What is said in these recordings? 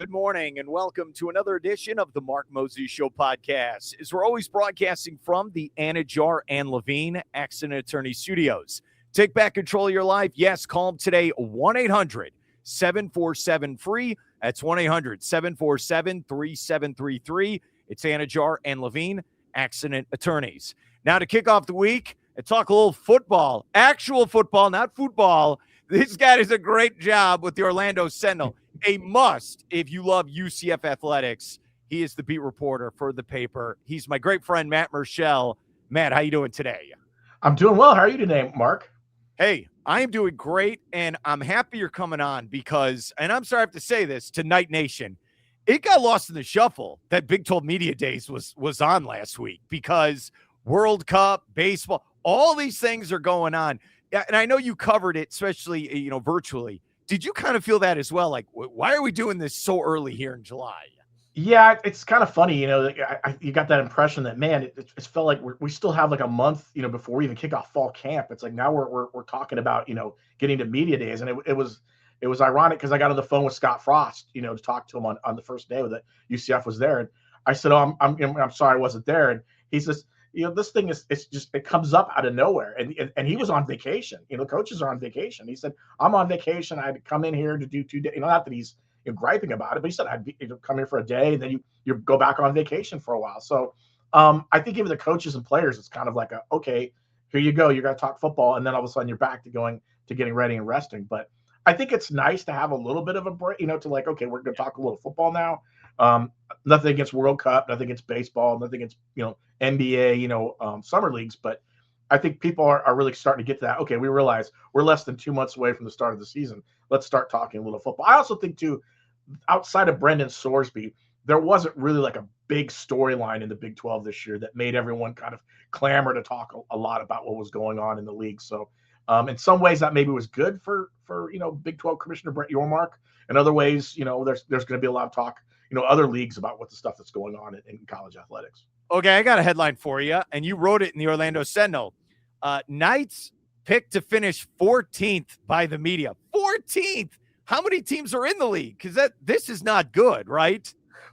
good morning, and welcome to another edition of the Mark Mosey Show podcast. As we're always broadcasting from the Anidjar and Levine Accident Attorney Studios. Take back control of your life. Yes, call them today, 1-800-747-FREE. That's 1-800-747-3733. It's Anidjar and Levine Accident Attorneys. Now to kick off the week and talk a little football, actual football, not football. This guy does a great job with the Orlando Sentinel. A must if you love UCF athletics. He is the beat reporter for the paper. He's my great friend, Matt Murschel. Matt, how you doing today? I'm doing well. How are you today, Mark? Hey, I am doing great, and I'm happy you're coming on because, and I'm sorry I have to say this to Night Nation, it got lost in the shuffle that Big 12 Media Days was on last week because World Cup, baseball, all these things are going on. And I know you covered it, especially, virtually. Did you kind of feel that as well? Like, why are we doing this so early here in July? Yeah, it's kind of funny, you got that impression that, man, it felt like we still have like a month, before we even kick off fall camp. It's like now we're talking about, getting to media days. And it was ironic because I got on the phone with Scott Frost, to talk to him on the first day that UCF was there. And I said, oh, I'm sorry I wasn't there. And he says, this thing it comes up out of nowhere. And he was on vacation. Coaches are on vacation. He said, I'm on vacation. I had to come in here to do 2 days. Not that he's griping about it, but he said I'd come here for a day and then you go back on vacation for a while. So I think even the coaches and players, it's kind of like okay, here you go. You got to talk football. And then all of a sudden you're back to getting ready and resting. But I think it's nice to have a little bit of a break, to like, okay, we're going to talk a little football now. Nothing against World Cup, nothing against baseball, nothing against, NBA, summer leagues. But I think people are really starting to get to that. Okay, we realize we're less than 2 months away from the start of the season. Let's start talking a little football. I also think, too, outside of Brendan Sorsby, there wasn't really like a big storyline in the Big 12 this year that made everyone kind of clamor to talk a lot about what was going on in the league. So in some ways that maybe was good for Big 12 Commissioner Brett Yormark. In other ways, there's going to be a lot of talk, other leagues about what the stuff that's going on in college athletics. Okay, I got a headline for you, and you wrote it in the Orlando Sentinel. Knights picked to finish 14th by the media. 14th! How many teams are in the league? Because this is not good, right?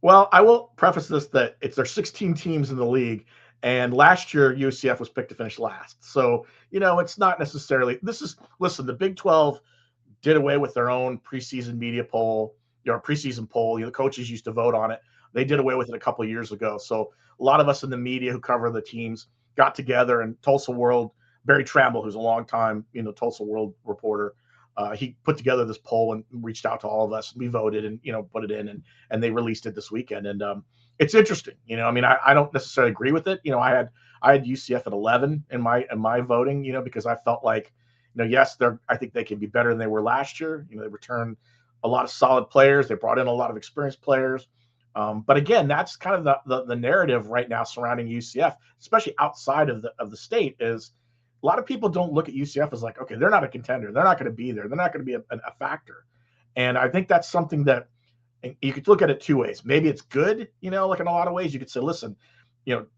Well, I will preface this that there's 16 teams in the league, and last year UCF was picked to finish last. So, it's not necessarily – listen, the Big 12 did away with their own preseason media poll, preseason poll. The coaches used to vote on it. They did away with it a couple of years ago. So a lot of us in the media who cover the teams got together, and Tulsa World, Barry Tramble, who's a longtime, Tulsa World reporter, he put together this poll and reached out to all of us. We voted and, put it in and they released it this weekend. And it's interesting. I don't necessarily agree with it. I had UCF at 11 in my voting, because I felt like, yes, I think they can be better than they were last year. They returned a lot of solid players. They brought in a lot of experienced players. But again, that's kind of the narrative right now surrounding UCF, especially outside of the state, is a lot of people don't look at UCF as like, okay, they're not a contender. They're not going to be there. They're not going to be a factor. And I think that's something that you could look at it two ways. Maybe it's good, like in a lot of ways. You could say, listen,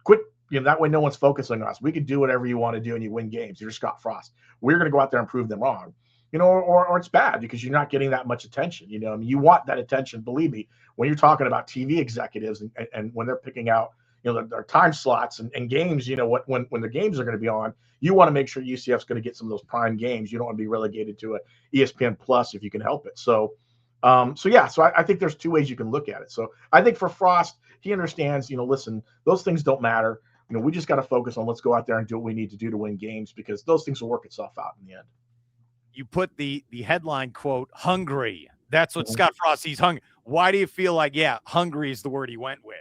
quit. That way no one's focusing on us. We can do whatever you want to do and you win games. You're Scott Frost. We're going to go out there and prove them wrong. Or it's bad because you're not getting that much attention. You want that attention. Believe me, when you're talking about TV executives and when they're picking out, their time slots and games, when the games are going to be on, you want to make sure UCF's going to get some of those prime games. You don't want to be relegated to a ESPN Plus if you can help it. So I think there's two ways you can look at it. So I think for Frost, he understands, listen, those things don't matter. We just got to focus on let's go out there and do what we need to do to win games because those things will work itself out in the end. You put the headline quote, hungry. That's what Scott Frost, he's hungry. Why do you feel like, hungry is the word he went with?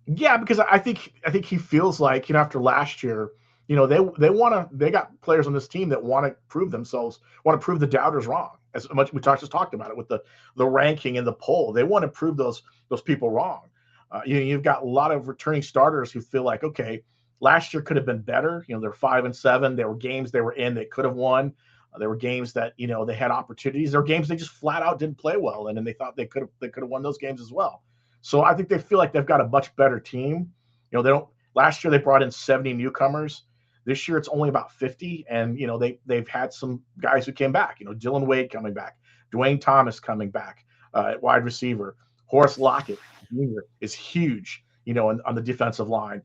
Yeah, because I think he feels like, after last year, they got players on this team that want to prove themselves, want to prove the doubters wrong. As much we just talked about it with the ranking and the poll. They want to prove those people wrong. You've got a lot of returning starters who feel like, okay, last year could have been better. They're 5-7. There were games they were in they could have won. There were games that they had opportunities. There were games they just flat out didn't play well, and they thought they could have won those games as well. So I think they feel like they've got a much better team. They don't. Last year they brought in 70 newcomers. This year it's only about 50, and they've had some guys who came back. Dylan Wade coming back, Dwayne Thomas coming back at wide receiver, Horace Lockett Jr. is huge, on the defensive line.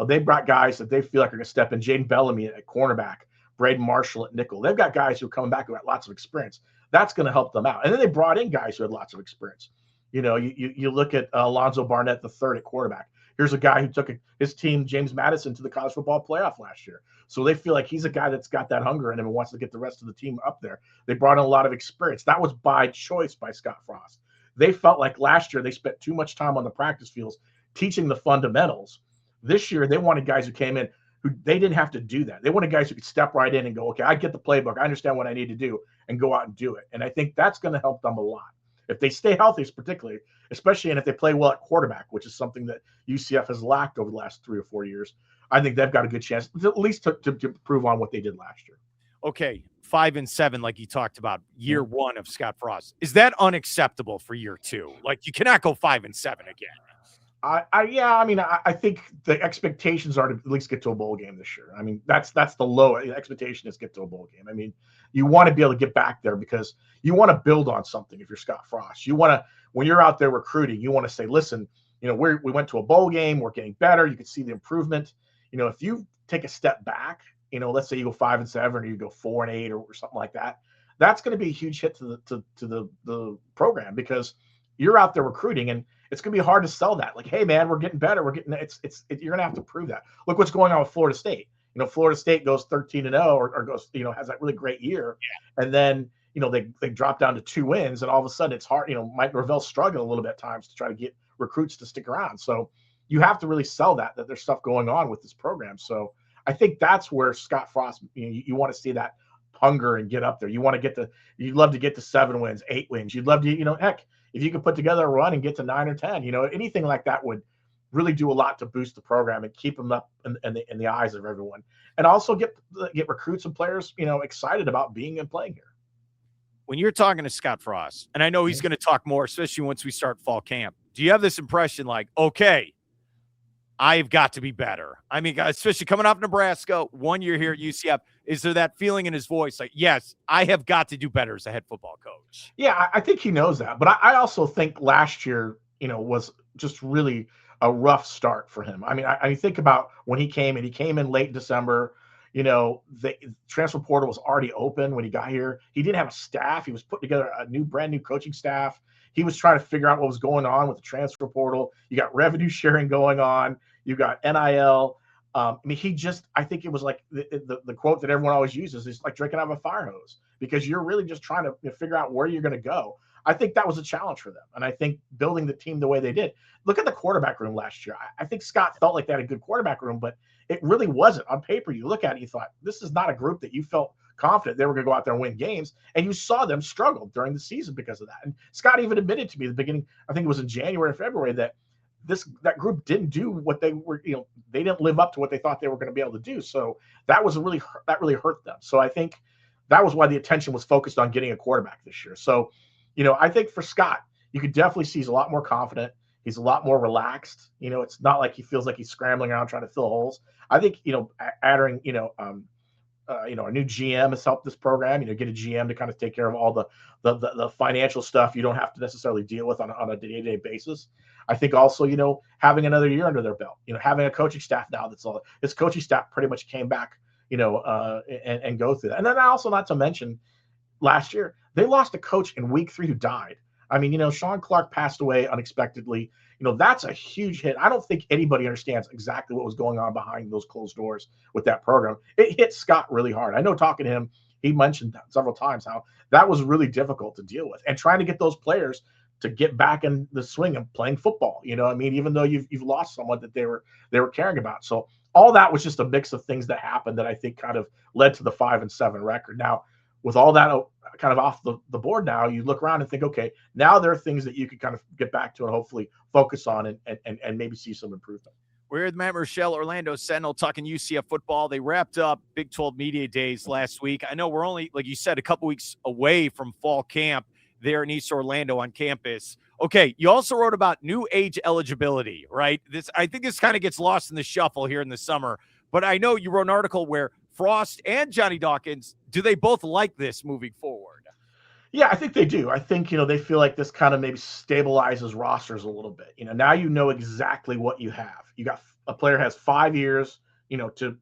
They brought guys that they feel like are going to step in. Jaden Bellamy at cornerback, Braden Marshall at nickel. They've got guys who are coming back who got lots of experience. That's going to help them out. And then they brought in guys who had lots of experience. You look at Alonzo Barnett III at quarterback. Here's a guy who took his team, James Madison, to the college football playoff last year. So they feel like he's a guy that's got that hunger in him and wants to get the rest of the team up there. They brought in a lot of experience. That was by choice by Scott Frost. They felt like last year they spent too much time on the practice fields teaching the fundamentals. This year, they wanted guys who came in who they didn't have to do that. They wanted guys who could step right in and go, okay, I get the playbook. I understand what I need to do, and go out and do it. And I think that's going to help them a lot. If they stay healthy, particularly, especially, and if they play well at quarterback, which is something that UCF has lacked over the last 3 or 4 years, I think they've got a good chance, at least to prove on what they did last year. Okay, 5-7, like you talked about, year one of Scott Frost. Is that unacceptable for year two? Like, you cannot go 5-7 again. I think the expectations are to at least get to a bowl game this year. I mean, that's the low expectation is get to a bowl game. I mean, you want to be able to get back there because you want to build on something. If you're Scott Frost, you want to, when you're out there recruiting, you want to say, listen, we went to a bowl game, we're getting better. You can see the improvement. If you take a step back, let's say you go 5-7 or you go 4-8 or something like that, that's going to be a huge hit to the program because you're out there recruiting and it's going to be hard to sell that. Like, hey man, we're getting better. You're going to have to prove that. Look what's going on with Florida State. Florida State goes 13-0 or goes, has that really great year. Yeah. And then, they drop down to 2 wins and all of a sudden it's hard. Mike Norvell's struggling a little bit at times to try to get recruits to stick around. So you have to really sell that there's stuff going on with this program. So I think that's where Scott Frost, you want to see that hunger and get up there. You'd love to get to 7 wins, 8 wins. You'd love to, heck, if you could put together a run and get to 9 or 10, anything like that would really do a lot to boost the program and keep them up in the eyes of everyone. And also get recruits and players, excited about being and playing here. When you're talking to Scott Frost, and I know he's going to talk more, especially once we start fall camp, do you have this impression like, okay, I've got to be better? I mean, especially coming off Nebraska, 1 year here at UCF, is there that feeling in his voice like, yes, I have got to do better as a head football coach? Yeah, I think he knows that. But I also think last year, was just really a rough start for him. I mean, I think about when he came in late December. The transfer portal was already open when he got here. He didn't have a staff. He was putting together a brand new coaching staff. He was trying to figure out what was going on with the transfer portal. You got revenue sharing going on. You got NIL. I think it was like the quote that everyone always uses is like drinking out of a fire hose because you're really just trying to figure out where you're going to go. I think that was a challenge for them. And I think building the team the way they did, look at the quarterback room last year. I think Scott felt like they had a good quarterback room, but it really wasn't. On paper, you look at it, you thought, this is not a group that you felt confident they were going to go out there and win games. And you saw them struggle during the season because of that. And Scott even admitted to me at the beginning, I think it was in January or February, that that group didn't do what they were, they didn't live up to what they thought they were going to be able to do. So that really hurt them. So I think that was why the attention was focused on getting a quarterback this year. So, I think for Scott, you could definitely see he's a lot more confident. He's a lot more relaxed. It's not like he feels like he's scrambling around trying to fill holes. I think, adding, a new GM has helped this program, get a GM to kind of take care of all the financial stuff you don't have to necessarily deal with on a day-to-day basis. I think also, having another year under their belt, having a coaching staff now his coaching staff pretty much came back, and go through that. And then also not to mention last year, they lost a coach in week 3 who died. I mean, Sean Clark passed away unexpectedly. That's a huge hit. I don't think anybody understands exactly what was going on behind those closed doors with that program. It hit Scott really hard. I know talking to him, he mentioned that several times how that was really difficult to deal with and trying to get those players to get back in the swing of playing football. Even though you've lost someone that they were caring about. So all that was just a mix of things that happened that I think kind of led to the 5-7 record. Now, with all that kind of off the board now, you look around and think, okay, now there are things that you could kind of get back to and hopefully focus on and maybe see some improvement. We're with Matt Murschel, Orlando Sentinel, talking UCF football. They wrapped up Big 12 Media Days last week. I know we're only, like you said, a couple weeks away from fall camp there in East Orlando on campus. Okay, you also wrote about new age eligibility, right? I think this kind of gets lost in the shuffle here in the summer, but I know you wrote an article where Frost and Johnny Dawkins, do they both like this moving forward? Yeah, I think they do. I think, they feel like this kind of maybe stabilizes rosters a little bit. Now you know exactly what you have. You got a player has 5 years, to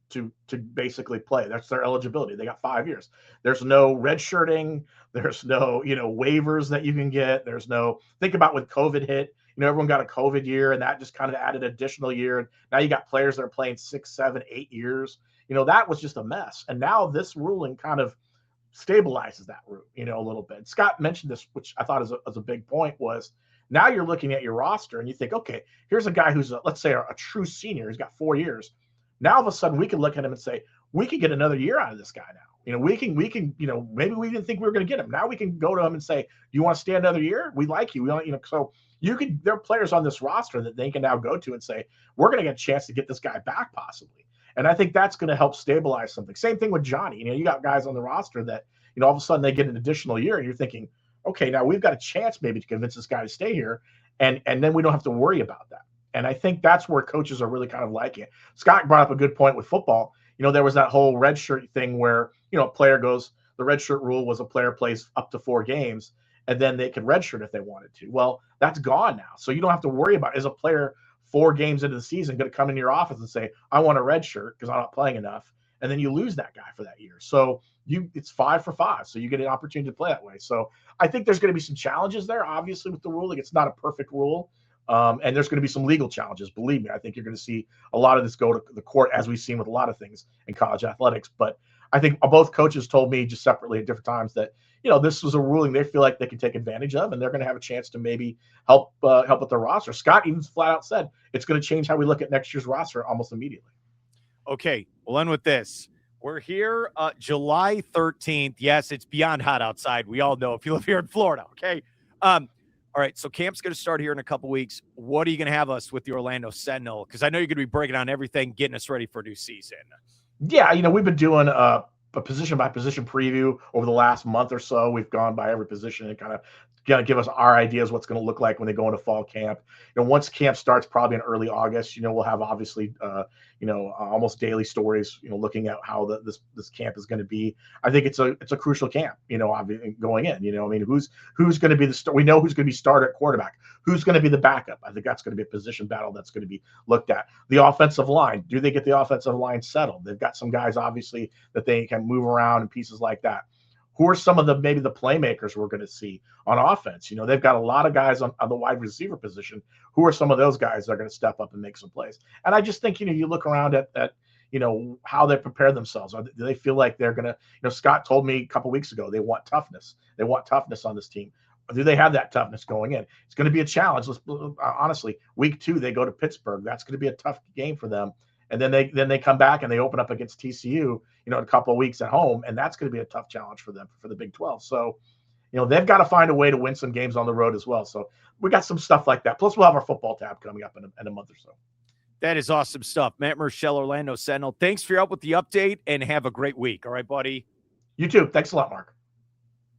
basically play. That's their eligibility. They got 5 years. There's no red shirting. There's no, waivers that you can get. There's no, think about when COVID hit, everyone got a COVID year and that just kind of added additional year. And now you got players that are playing 6, 7, 8 years. That was just a mess. And now this ruling kind of stabilizes that route, a little bit. Scott mentioned this, which I thought is a big point, was now you're looking at your roster and you think, okay, here's a guy who's, let's say, a true senior. He's got 4 years. Now, all of a sudden, we can look at him and say, we can get another year out of this guy now. We can, maybe we didn't think we were going to get him. Now we can go to him and say, do you want to stay another year? We like you. We want, so there are players on this roster that they can now go to and say, we're going to get a chance to get this guy back possibly. And I think that's going to help stabilize something. Same thing with Johnny. You got guys on the roster that, all of a sudden they get an additional year and you're thinking, okay, now we've got a chance maybe to convince this guy to stay here. And then we don't have to worry about that. And I think that's where coaches are really kind of liking it. Scott brought up a good point with football. There was that whole red shirt thing where, a player goes, the red shirt rule was a player plays up to 4 games and then they could red shirt if they wanted to. Well, that's gone now. So you don't have to worry about, is a player 4 games into the season going to come into your office and say, I want a red shirt because I'm not playing enough. And then you lose that guy for that year. So it's 5 for 5. So you get an opportunity to play that way. So I think there's going to be some challenges there, obviously, with the ruling. It's not a perfect rule. And there's going to be some legal challenges. Believe me, I think you're going to see a lot of this go to the court, as we've seen with a lot of things in college athletics. But I think both coaches told me just separately at different times that, this was a ruling they feel like they can take advantage of, and they're going to have a chance to maybe help with their roster. Scott even flat out said it's going to change how we look at next year's roster almost immediately. Okay, we'll end with this. We're here July 13th. Yes, it's beyond hot outside. We all know if you live here in Florida, okay? All right, so camp's going to start here in a couple weeks. What are you going to have us with the Orlando Sentinel? Because I know you're going to be breaking down everything, getting us ready for a new season. Yeah, we've been doing a position-by-position preview over the last month or so. We've gone by every position and kind of give us our ideas what's going to look like when they go into fall camp. Once camp starts, probably in early August, we'll have obviously, almost daily stories, looking at how this camp is going to be. I think it's a crucial camp, going in. Who's going to be the we know who's going to be starter at quarterback. Who's going to be the backup? I think that's going to be a position battle that's going to be looked at. The offensive line. Do they get the offensive line settled? They've got some guys obviously that they can move around and pieces like that. Who are some of maybe the playmakers we're going to see on offense? They've got a lot of guys on the wide receiver position. Who are some of those guys that are going to step up and make some plays? And I just think, you look around at how they prepare themselves. Do they feel like they're going to, Scott told me a couple weeks ago, they want toughness. They want toughness on this team. Do they have that toughness going in? It's going to be a challenge. Honestly, week 2, they go to Pittsburgh. That's going to be a tough game for them. And then they come back and they open up against TCU, in a couple of weeks at home, and that's going to be a tough challenge for them for the Big 12. So, they've got to find a way to win some games on the road as well. So we got some stuff like that. Plus, we'll have our football tab coming up in a month or so. That is awesome stuff. Matt Murschel, Orlando Sentinel. Thanks for your help with the update, and have a great week. All right, buddy? You too. Thanks a lot, Mark.